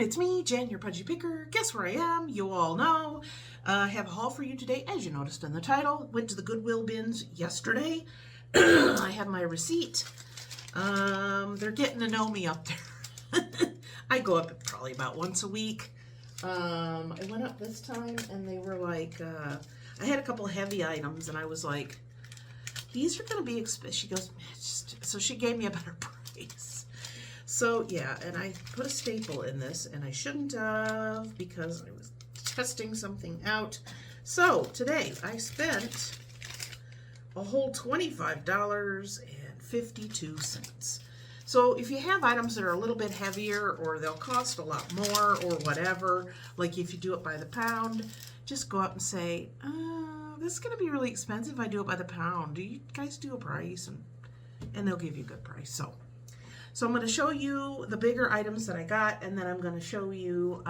it's me, Jen, your pudgy picker. Guess where I am? You all know. I have a haul for you today, as you noticed in the title. Went to the Goodwill bins yesterday. I have my receipt. They're getting to know me up there. I go up probably about once a week. I went up this time and they were like, I had a couple heavy items and I was like, these are going to be expensive. She goes, so she gave me a better price. So yeah, and I put a staple in this and I shouldn't have because I was testing something out. So today I spent a whole $25.52. So if you have items that are a little bit heavier or they'll cost a lot more or whatever, like if you do it by the pound, just go up and say, this is going to be really expensive if I do it by the pound. Do you guys do a price? And they'll give you a good price. So I'm going to show you the bigger items that I got, and then I'm going to show you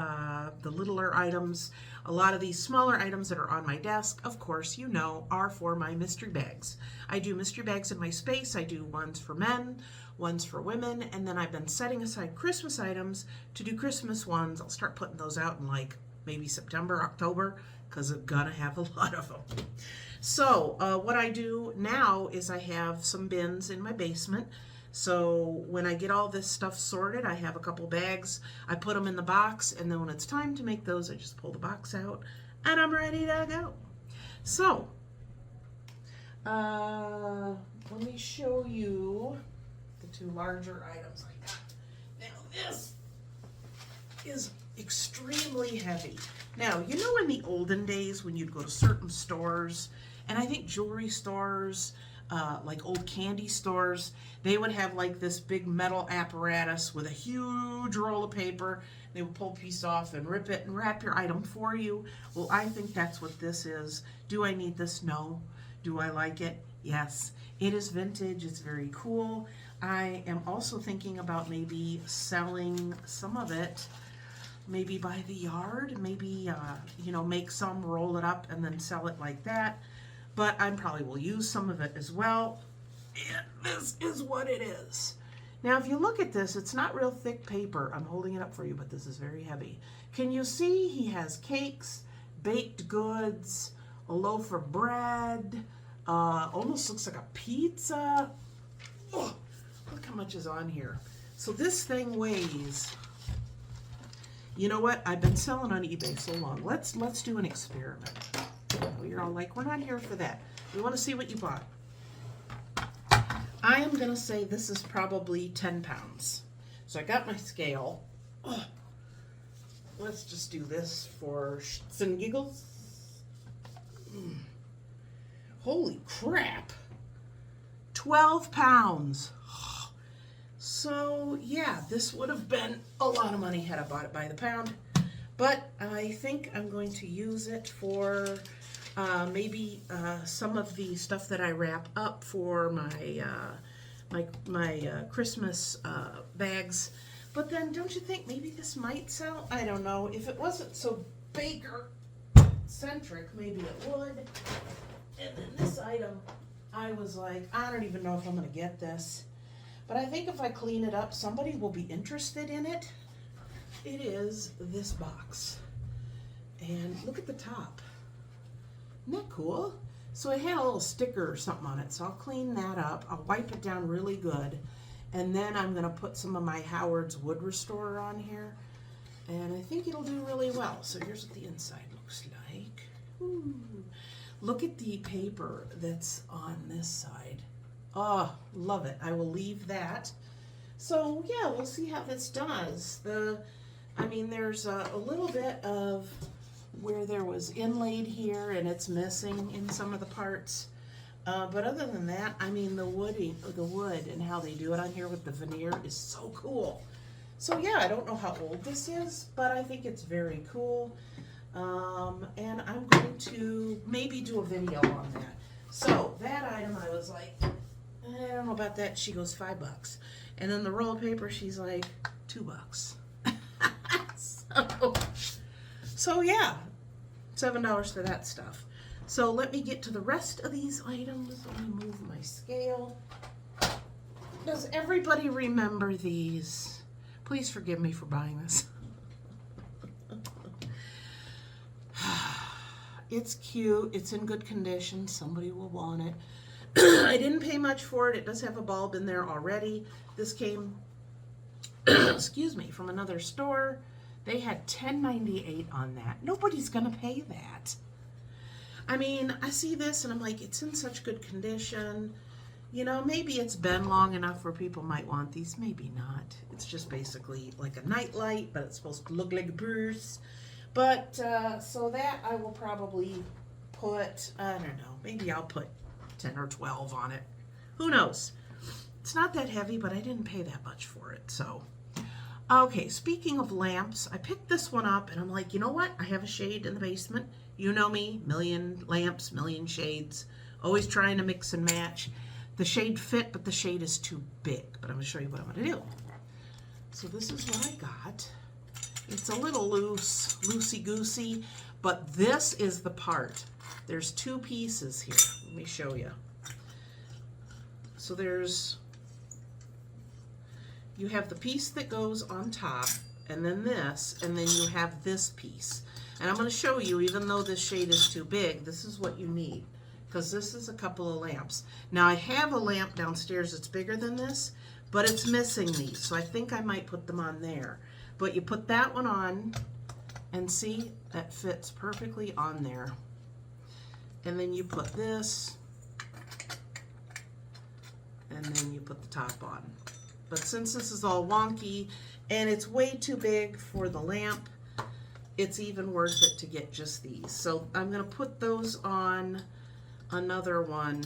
the littler items. A lot of these smaller items that are on my desk, of course, you know, are for my mystery bags. I do mystery bags in my space. I do ones for men, ones for women, and then I've been setting aside Christmas items to do Christmas ones. I'll start putting those out in like maybe September, October, because I'm gonna have a lot of them. So what I do now is I have some bins in my basement. So when I get all this stuff sorted, I have a couple bags. I put them in the box, and then when it's time to make those, I just pull the box out, and I'm ready to go. So let me show you the two larger items I got. Now this is extremely heavy. Now, you know in the olden days when you'd go to certain stores, and I think jewelry stores, like old candy stores, they would have like this big metal apparatus with a huge roll of paper. They would pull a piece off and rip it and wrap your item for you. Well, I think that's what this is. Do I need this? No. Do I like it? Yes. It is vintage. It's very cool. I am also thinking about maybe selling some of it, maybe by the yard, maybe, you know, make some, roll it up, and then sell it like that. But I probably will use some of it as well. And this is what it is. Now, if you look at this, it's not real thick paper. I'm holding it up for you, but this is very heavy. Can you see he has cakes, baked goods, a loaf of bread, almost looks like a pizza. Oh, look how much is on here. So this thing weighs, you know what? I've been selling on eBay so long. Let's do an experiment. You're all like, we're not here for that. We want to see what you bought. I am going to say this is probably 10 pounds. So I got my scale. Oh, let's just do this for shits and giggles. Holy crap. 12 pounds. So yeah, this would have been a lot of money had I bought it by the pound. But I think I'm going to use it for maybe some of the stuff that I wrap up for my Christmas bags. But then don't you think maybe this might sell? I don't know. If it wasn't so baker-centric, maybe it would. And then this item, I was like, I don't even know if I'm going to get this. But I think if I clean it up, somebody will be interested in it. It is this box. And look at the top. Isn't that cool? So it had a little sticker or something on it. So I'll clean that up. I'll wipe it down really good. And then I'm going to put some of my Howard's Wood Restorer on here. And I think it'll do really well. So here's what the inside looks like. Ooh. Look at the paper that's on this side. Oh, love it. I will leave that. So yeah, we'll see how this does. There's a little bit of where there was inlaid here and it's missing in some of the parts. But other than that, I mean, the wood and how they do it on here with the veneer is so cool. So yeah, I don't know how old this is, but I think it's very cool. And I'm going to maybe do a video on that. So that item, I was like, I don't know about that. She goes $5. And then the roll of paper, she's like $2. So yeah, $7 for that stuff. So let me get to the rest of these items. Let me move my scale. Does everybody remember these? Please forgive me for buying this. it's cute. It's in good condition. Somebody will want it. I didn't pay much for it. It does have a bulb in there already. This came, excuse me, from another store. They had $10.98 on that. Nobody's gonna pay that. I mean, I see this and I'm like, it's in such good condition. You know, maybe it's been long enough where people might want these. Maybe not. It's just basically like a night light, but it's supposed to look like a purse. But, so that I will probably put, I don't know, maybe I'll put 10 or 12 on it. Who knows? It's not that heavy, but I didn't pay that much for it, so. Okay, speaking of lamps, I picked this one up and I'm like, you know what? I have a shade in the basement. You know me, million lamps, million shades. Always trying to mix and match. The shade fit, but the shade is too big. But I'm gonna show you what I'm gonna do. So this is what I got. It's a little loose, loosey-goosey, but this is the part. There's two pieces here. Let me show you. So you have the piece that goes on top, and then this, and then you have this piece. And I'm going to show you, even though this shade is too big, this is what you need, because this is a couple of lamps. Now I have a lamp downstairs that's bigger than this, but it's missing these, so I think I might put them on there. But you put that one on, and see, that fits perfectly on there. And then you put this, and then you put the top on. But since this is all wonky, and it's way too big for the lamp, it's even worth it to get just these. So I'm going to put those on another one,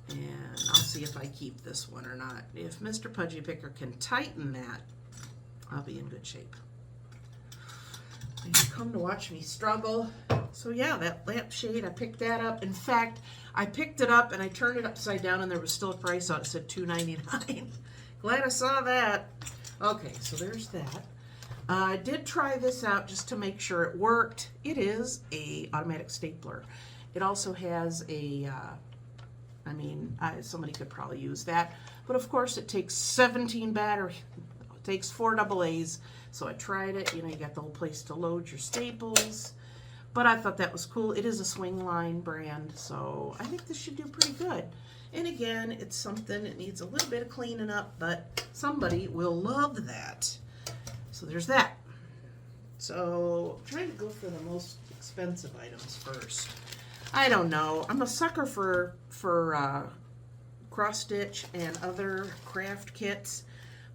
and I'll see if I keep this one or not. If Mr. Pudgy Picker can tighten that, I'll be in good shape. And you come to watch me struggle. So yeah, that lampshade, I picked that up. In fact, I picked it up and I turned it upside down and there was still a price on it. It said $2.99. Glad I saw that. Okay, so there's that. I did try this out just to make sure it worked. It is a automatic stapler. It also has a, somebody could probably use that. But of course it takes 17 battery. It takes 4 AA's. So I tried it. You know, you got the whole place to load your staples. But I thought that was cool. It is a swing line brand, so I think this should do pretty good. And again, it's something that needs a little bit of cleaning up, but somebody will love that. So there's that. So I'm trying to go for the most expensive items first. I don't know. I'm a sucker for cross stitch and other craft kits,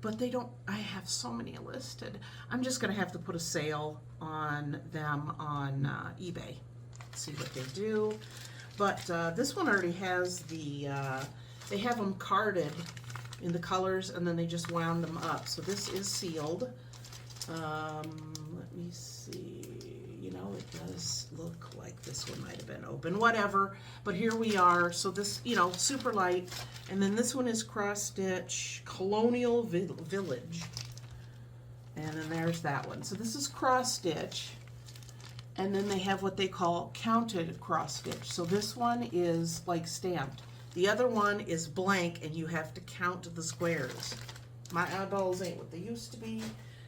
but they don't, I have so many listed. I'm just gonna have to put a sale on them on eBay, see what they do. But this one already has the, they have them carded in the colors and then they just wound them up. So this is sealed. Let me see, you know, it does look like this one might have been open, whatever. But here we are. So this, you know, super light. And then this one is cross stitch Colonial Village. And then there's that one. So this is cross stitch. And then they have what they call counted cross stitch. So this one is like stamped. The other one is blank and you have to count the squares. My eyeballs ain't what they used to be,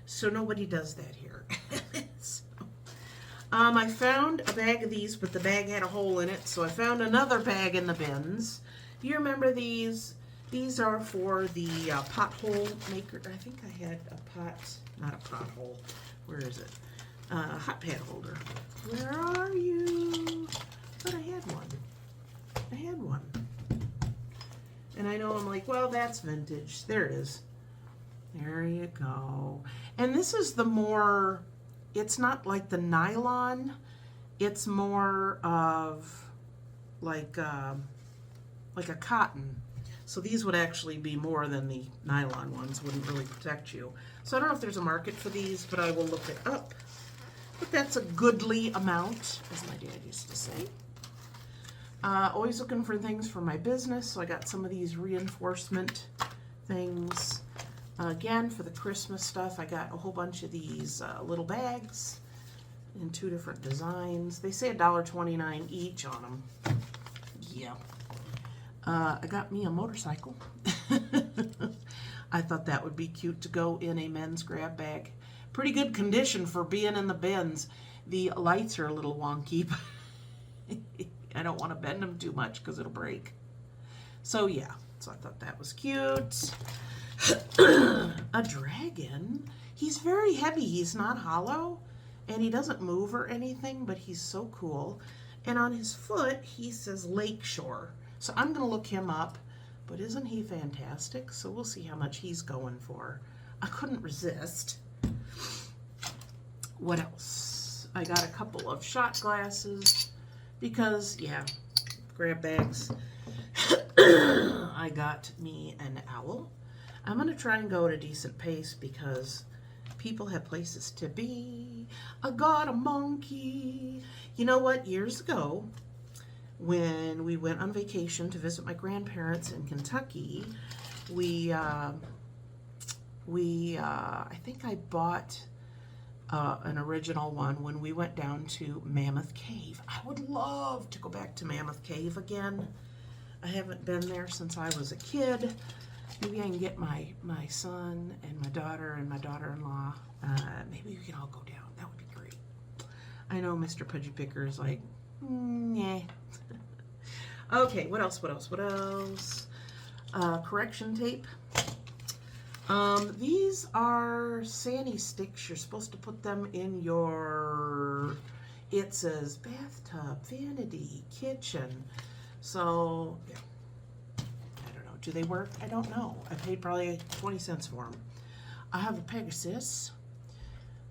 so nobody does that here. So, I found a bag of these, but the bag had a hole in it, so I found another bag in the bins. Do you remember these? These are for the pothole maker. I think I had a pot, not a pothole. Where is it? Hot pad holder. Where are you? But I had one. I had one. And I know I'm like, well, that's vintage. There it is. There you go. And this is the more, it's not like the nylon. It's more of like a cotton. So these would actually be more than the nylon ones. Wouldn't really protect you. So I don't know if there's a market for these, but I will look it up. But that's a goodly amount, as my dad used to say. Always looking for things for my business, so I got some of these reinforcement things. Again, for the Christmas stuff, I got a whole bunch of these little bags in 2 different designs. They say $1.29 each on them. Yeah. I got me a motorcycle. I thought that would be cute to go in a men's grab bag. Pretty good condition for being in the bins. The lights are a little wonky, I don't want to bend them too much because it'll break. So yeah, so I thought that was cute. A dragon. He's very heavy. He's not hollow, and he doesn't move or anything, but he's so cool. And on his foot, he says Lakeshore. So I'm going to look him up, but isn't he fantastic? So we'll see how much he's going for. I couldn't resist. What else? I got a couple of shot glasses because, yeah, grab bags. I got me an owl. I'm going to try and go at a decent pace because people have places to be. I got a monkey. You know what? Years ago, when we went on vacation to visit my grandparents in Kentucky, I think I bought an original one when we went down to Mammoth Cave. I would love to go back to Mammoth Cave again. I haven't been there since I was a kid. Maybe I can get my son and my daughter and my daughter-in-law. Maybe we can all go down. That would be great. I know Mr. Pudgy Picker is like, yeah. Okay, what else? Correction tape. These are Sani sticks. You're supposed to put them in your, it says bathtub, vanity, kitchen. So, yeah. I don't know. Do they work? I don't know. I paid probably 20 cents for them. I have a Pegasus.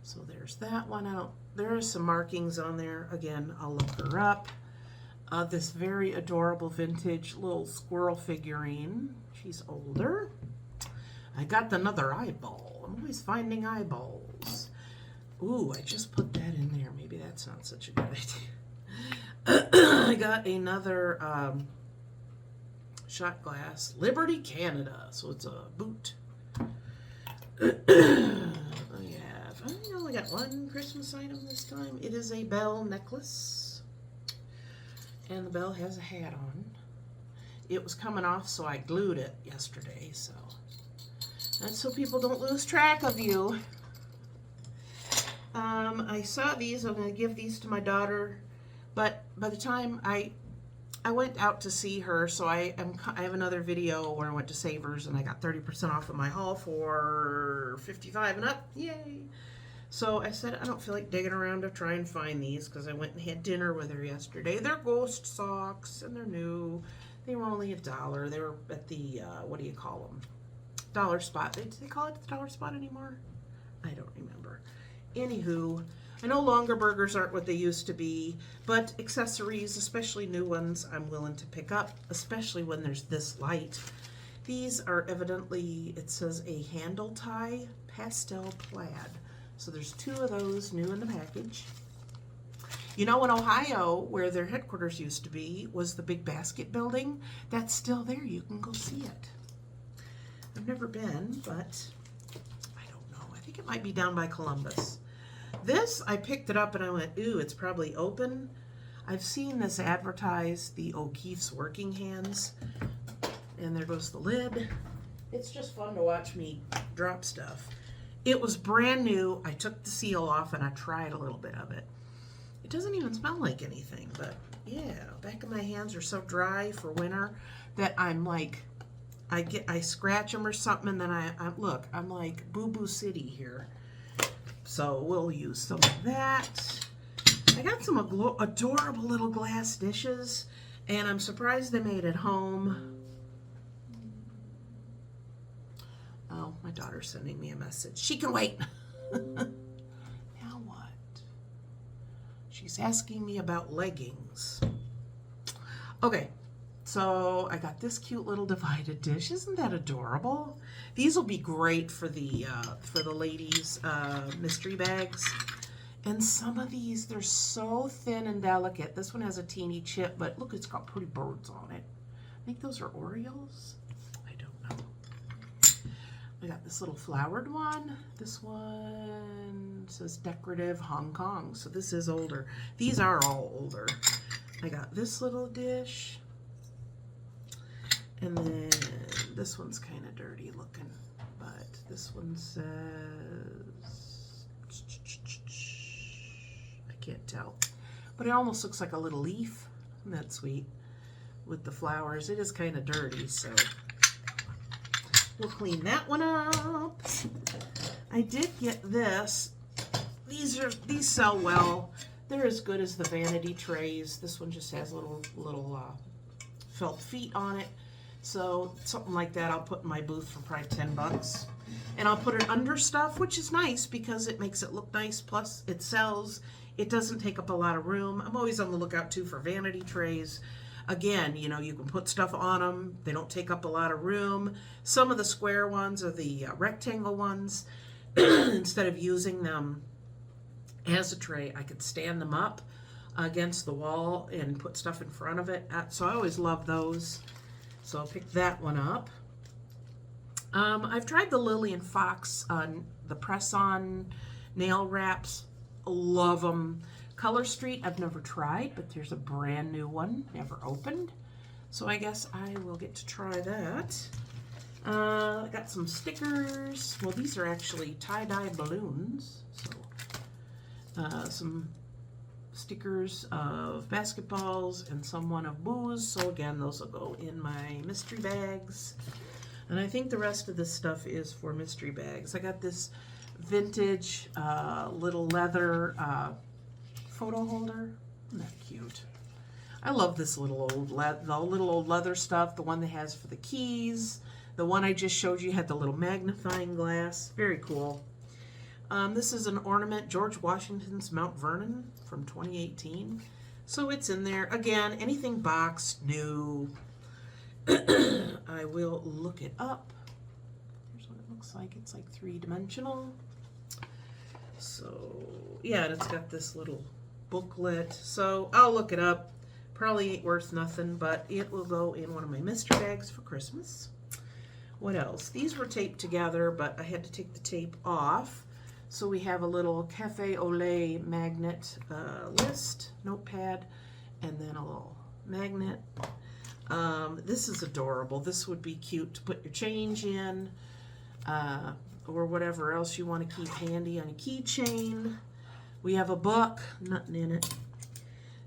So there's that one. There are some markings on there. Again, I'll look her up. This very adorable vintage little squirrel figurine. She's older. I got another eyeball. I'm always finding eyeballs. Ooh, I just put that in there. Maybe that's not such a good idea. I got another shot glass. Liberty Canada. So it's a boot. I only got one Christmas item this time. It is a bell necklace. And the bell has a hat on. It was coming off, so I glued it yesterday. So that's so people don't lose track of you. I saw these. I'm going to give these to my daughter. But by the time I went out to see her, so I have another video where I went to Savers and I got 30% off of my haul for 55 and up. Yay! So I said, I don't feel like digging around to try and find these because I went and had dinner with her yesterday. They're ghost socks and they're new. They were only $1. They were at the, what do you call them? Dollar Spot. Do they call it the Dollar Spot anymore? I don't remember. Anywho, I know longer burgers aren't what they used to be, but accessories, especially new ones, I'm willing to pick up, especially when there's this light. These are evidently, it says a handle tie pastel plaid. So there's 2 of those new in the package. You know, in Ohio, where their headquarters used to be, was the big basket building. That's still there. You can go see it. I've never been, but I don't know. I think it might be down by Columbus. This, I picked it up and I went, ooh, it's probably open. I've seen this advertised, the O'Keeffe's Working Hands. And there goes the lid. It's just fun to watch me drop stuff. It was brand new. I took the seal off and I tried a little bit of it. It doesn't even smell like anything, but yeah, back of my hands are so dry for winter that I'm like, I scratch them or something and then I'm like Boo Boo City here. So we'll use some of that. I got some adorable little glass dishes and I'm surprised they made it home. Oh, my daughter's sending me a message. She can wait. Now what? She's asking me about leggings. Okay, so I got this cute little divided dish. Isn't that adorable? These will be great for the ladies' mystery bags. And some of these, they're so thin and delicate. This one has a teeny chip, but look, it's got pretty birds on it. I think those are Oreos. I got this little flowered one. This one says decorative Hong Kong. So this is older. These are all older. I got this little dish. And then this one's kind of dirty looking. But this one says, I can't tell. but it almost looks like a little leaf. Isn't that sweet? With the flowers. It is kind of dirty, so we'll clean that one up. I did get this. These sell well. They're as good as the vanity trays. This one just has little felt feet on it. So something like that I'll put in my booth for probably 10 bucks. And I'll put it under stuff, which is nice because it makes it look nice. Plus it sells. It doesn't take up a lot of room. I'm always on the lookout too for vanity trays. Again, you know, you can put stuff on them. They don't take up a lot of room. Some of the square ones or the rectangle ones, instead of using them as a tray, I could stand them up against the wall and put stuff in front of it. So I always love those. So I'll pick that one up. I've tried the Lily and Fox, the press-on nail wraps. Love them. Color Street, I've never tried, but there's a brand new one, never opened. So I guess I will get to try that. I got some stickers. Well, these are actually tie-dye balloons. So some stickers of basketballs and someone of booze. So again, those will go in my mystery bags. And I think the rest of this stuff is for mystery bags. I got this vintage little leather photo holder. Isn't that cute? I love this little old leather stuff. The one that has for the keys. The one I just showed you had the little magnifying glass. Very cool. This is an ornament, George Washington's Mount Vernon from 2018. So it's in there. Again, anything boxed, new. I will look it up. Here's what it looks like. It's like 3-dimensional. So, yeah, and it's got this little booklet. So I'll look it up. Probably ain't worth nothing, but it will go in one of my mystery bags for Christmas. What else? These were taped together, but I had to take the tape off. So we have a little Cafe au lait magnet list, notepad, and then a little magnet. This is adorable. This would be cute to put your change in, or whatever else you want to keep handy on a keychain. We have a book, nothing in it.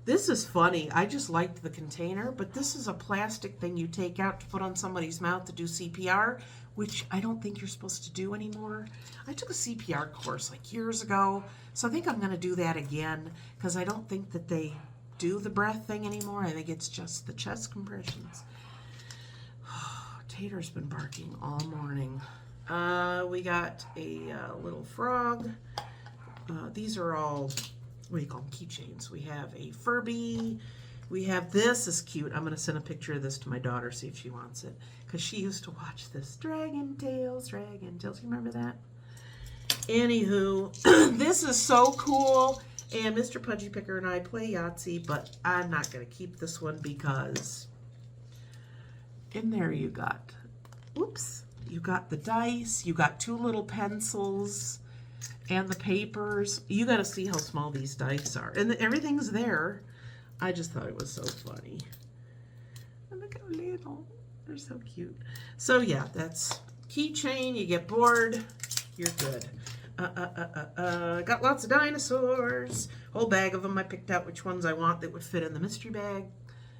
This is funny. I just liked the container, but this is a plastic thing you take out to put on somebody's mouth to do CPR, which I don't think you're supposed to do anymore. I took a CPR course like years ago, so I think I'm going to do that again because I don't think that they do the breath thing anymore. I think it's just the chest compressions. Tater's been barking all morning. We got a little frog. These are all, what do you call them, keychains. We have a Furby. We have, this is cute. I'm going to send a picture of this to my daughter, see if she wants it. Because she used to watch this. Dragon Tales. You remember that? Anywho, this is so cool. And Mr. Pudgy Picker and I play Yahtzee, but I'm not going to keep this one because in there you got, whoops, you got the dice, you got 2 little pencils, and the papers. You got to see how small these dice are. And everything's there. I just thought it was so funny. And look how little. They're so cute. So yeah, that's keychain. You get bored, you're good. Got lots of dinosaurs. Whole bag of them. I picked out which ones I want that would fit in the mystery bag.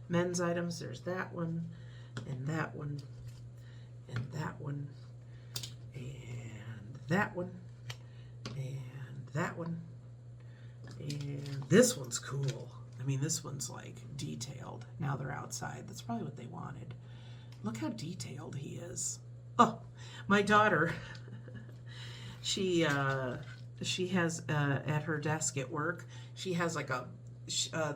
Men's items. There's that one, and that one, and that one, and that one, and that one, and this one's cool. I mean, this one's like detailed. Now they're outside. That's probably what they wanted. Look how detailed he is. Oh, my daughter. She has at her desk at work, she has like a,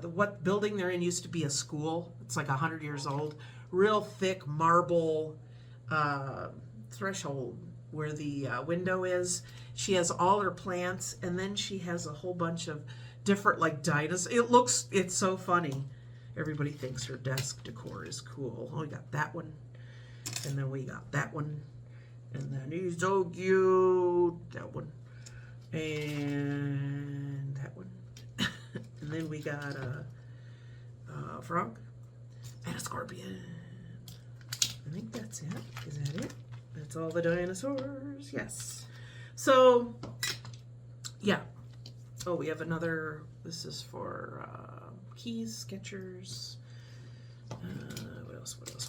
what building they're in used to be a school. It's like 100 years old. Real thick marble threshold where the window is. She has all her plants, and then she has a whole bunch of different like dinosaurs. It's so funny. Everybody thinks her desk decor is cool. Oh, we got that one, and then we got that one. And then he's so cute. That one. And that one. And then we got a frog and a scorpion. I think that's it. Is that it? That's all the dinosaurs. Yes. So, yeah. Oh, we have another This is for keys, Skechers.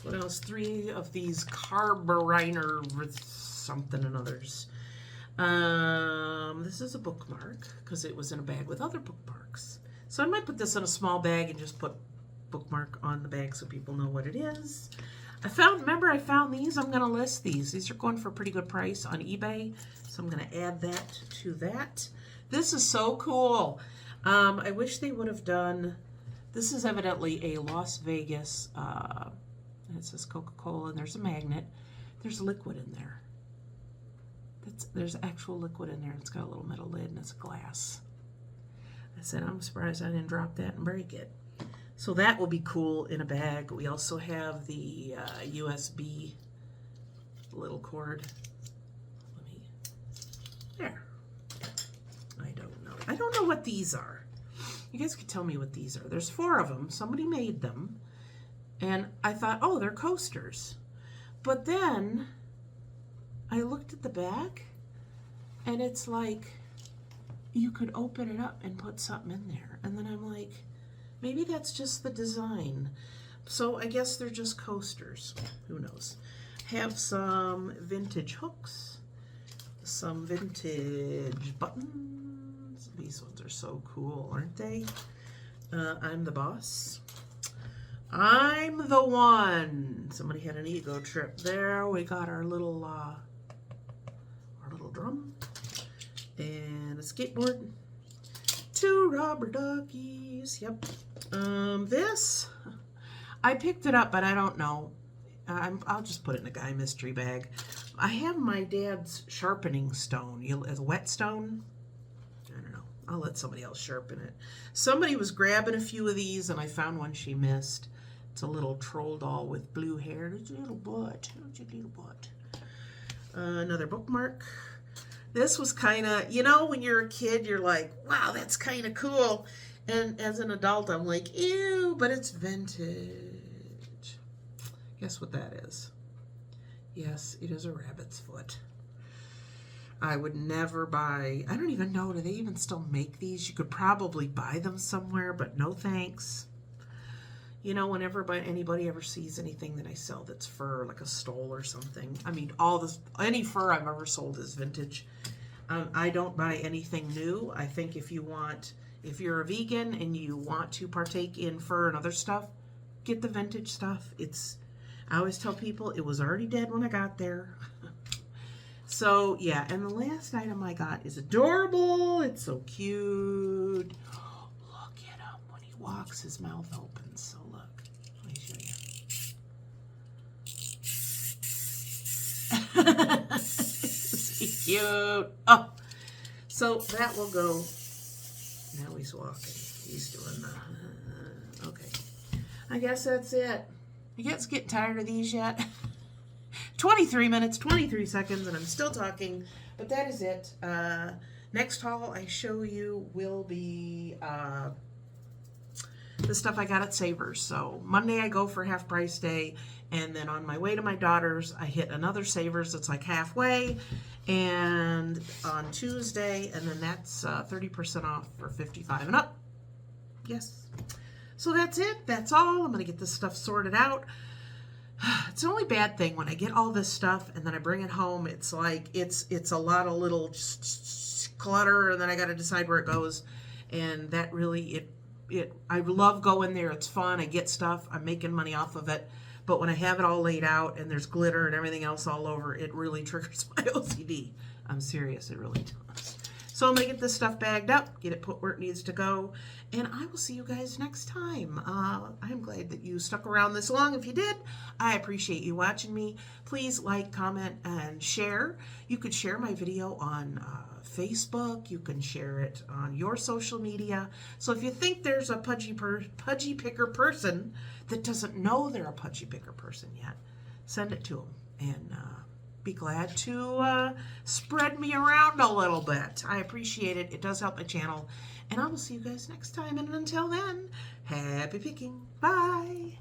What else? 3 of these carabiner something and others. This is a bookmark because it was in a bag with other bookmarks. So I might put this in a small bag and just put bookmark on the bag so people know what it is. Remember I found these? I'm going to list these. These are going for a pretty good price on eBay. So I'm going to add that to that. This is so cool. I wish they would have done, this is evidently a Las Vegas, and it says Coca-Cola, and there's a magnet. There's liquid in there. There's actual liquid in there. It's got a little metal lid and it's glass. I said, I'm surprised I didn't drop that and break it. So that will be cool in a bag. We also have the USB little cord. There. I don't know what these are. You guys could tell me what these are. There's 4 of them. Somebody made them. And I thought, oh, they're coasters. But then I looked at the back and it's like you could open it up and put something in there. And then I'm like, maybe that's just the design. So I guess they're just coasters. Who knows? Have some vintage hooks, some vintage buttons. These ones are so cool, aren't they? I'm the boss. I'm the one. Somebody had an ego trip there. We got our little drum and a skateboard. 2 rubber duckies. Yep. This I picked it up, but I don't know. I'll just put it in a guy mystery bag. I have my dad's sharpening stone. A whetstone. I don't know. I'll let somebody else sharpen it. Somebody was grabbing a few of these, and I found one she missed. It's a little troll doll with blue hair. It's a little butt. It's a little butt. Another bookmark. This was kind of, you know, when you're a kid, you're like, wow, that's kind of cool. And as an adult, I'm like, ew, but it's vintage. Guess what that is? Yes, it is a rabbit's foot. I would never buy, I don't even know, do they even still make these? You could probably buy them somewhere, but no thanks. You know, whenever anybody ever sees anything that I sell that's fur, like a stole or something, I mean, any fur I've ever sold is vintage. I don't buy anything new. I think if you're a vegan and you want to partake in fur and other stuff, get the vintage stuff. I always tell people it was already dead when I got there. So yeah, and the last item I got is adorable. It's so cute. Look at him when he walks, his mouth opens. So look, let me show you. Is he cute? Oh, so that will go. Now he's walking. He's doing the. Okay, I guess that's it. You guys getting tired of these yet? 23 minutes, 23 seconds, and I'm still talking, but that is it. Next haul I show you will be the stuff I got at Savers. So Monday I go for half price day, and then on my way to my daughter's I hit another Savers that's like halfway, and on Tuesday, and then that's 30% off for 55 and up. Yes. So that's it. That's all. I'm going to get this stuff sorted out. It's the only bad thing when I get all this stuff and then I bring it home. It's like it's a lot of little clutter, and then I got to decide where it goes. And that really I love going there. It's fun. I get stuff. I'm making money off of it. But when I have it all laid out and there's glitter and everything else all over, it really triggers my OCD. I'm serious. It really does. So I'm going to get this stuff bagged up, get it put where it needs to go, and I will see you guys next time. I'm glad that you stuck around this long. If you did, I appreciate you watching me. Please like, comment, and share. You could share my video on Facebook. You can share it on your social media. So if you think there's a pudgy picker person that doesn't know they're a pudgy picker person yet, send it to them, and be glad to spread me around a little bit. I appreciate it. It does help my channel. And I will see you guys next time. And until then, happy picking. Bye.